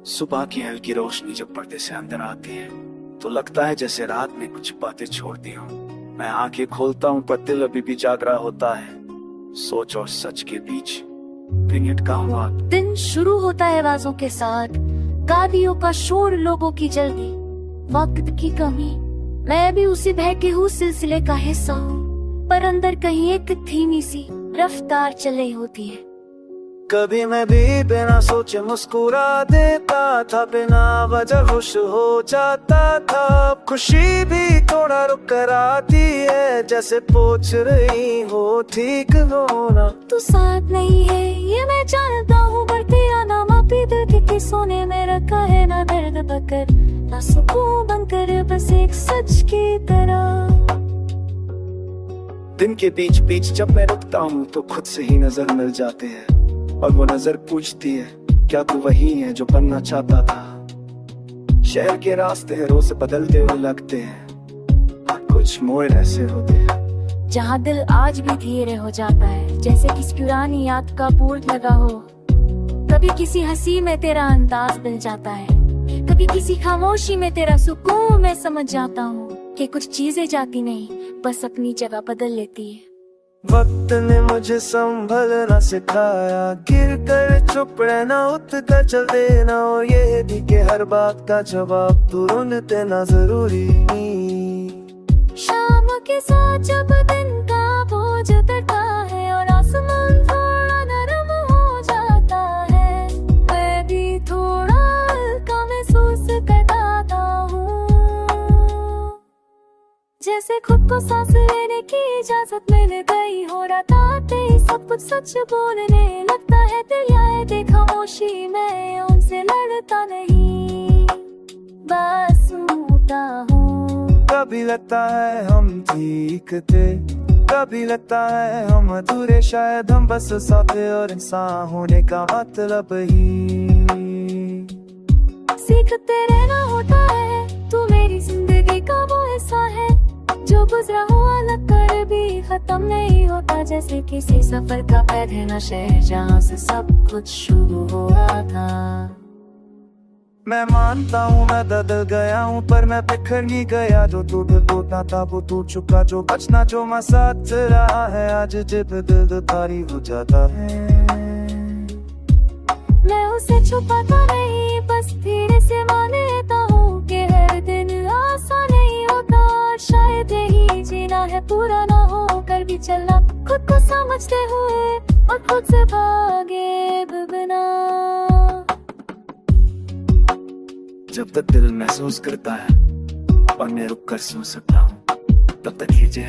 सुबह की हल्की रोशनी जब पर्दे से अंदर आती है तो लगता है जैसे रात में कुछ बातें छोड़ दी हो। मैं आंखें खोलता हूँ पर दिल अभी भी जाग रहा होता है। सोच और सच के बीच मिनट का हुआ। दिन शुरू होता है आवाजों के साथ, गाड़ियों का शोर, लोगों की जल्दी, वक्त की कमी। मैं भी उसी बहके हुए सिलसिले का हिस्सा हूँ, पर अंदर कहीं एक धीमी सी रफ्तार चल रही होती है। कभी मैं भी बिना सोचे मुस्कुरा देता था, बिना वजह खुश हो जाता था। खुशी भी थोड़ा रुक कर आती है, जैसे पूछ रही हो ठीक होना। तू साथ नहीं है ये मैं जानता हूँ, बढ़ते आना मापी दिल के सोने में रखा है। ना दर्द बकर ना सुकून बनकर, बस एक सच की तरह। दिन के बीच बीच जब मैं रुकता हूँ तो खुद से ही नजर मिल जाते हैं, और वो नजर पूछती है क्या तू वही है जो बनना चाहता था। शहर के रास्ते रोज बदलते हुए लगते हैं, और कुछ मोड़ ऐसे होते हैं जहाँ दिल आज भी धीरे हो जाता है, जैसे किसी पुरानी याद का बोर्ड लगा हो। कभी किसी हंसी में तेरा अंदाज मिल जाता है, कभी किसी खामोशी में तेरा सुकून। मैं समझ जाता हूँ कि कुछ चीजें जाती नहीं, बस अपनी जगह बदल लेती है। वक्त ने मुझे संभलना सिखाया, गिर कर चुप रहना, उठ कर चल देना, और ये भी कि हर बात का जवाब तुरंत देना जरूरी। शाम के साथ जब दिन का बोझ उतरता है और आसमान थोड़ा नरम हो जाता है, मैं भी थोड़ा हल्का महसूस करता हूँ, जैसे खुद को सांस लेने की इजाजत मिल गई हो। रात आते ही सब कुछ सच बोलने लगता है दिल, आए खामोशी में उनसे लड़ता नहीं, बस सुनता हूँ। कभी लगता है हम ठीक थे, कभी लगता है हम अधूरे, शायद हम बस साथ थे और इंसान होने का मतलब ही सीखते रहना होता है। तू मेरी जिंदगी का वो हिस्सा है, जो गुजरा हुआ लगकर भी खत्म नहीं होता, जैसे किसी सफर का पहला शहर जहाँ से सब कुछ शुरू हुआ था। मैं मानता हूँ मैं बदल गया हूँ, पर मैं बिखर नहीं गया। जो टूटा था वो टूट चुका, जो बचना जो मैं साथ रहा है, आज जब दिल तारी हो जाता है। मैं उसे छुपाता नहीं, बस धीरे से मान लेता हूँ कि हर दिन आसान नहीं होता, और शायद यही जीना है, पूरा ना हो कर भी चलना, खुद को समझते हुए और खुद से भागे बिना। जब तक दिल महसूस करता है और मैं रुक कर सो सकता हूँ, तब तक कीजिए।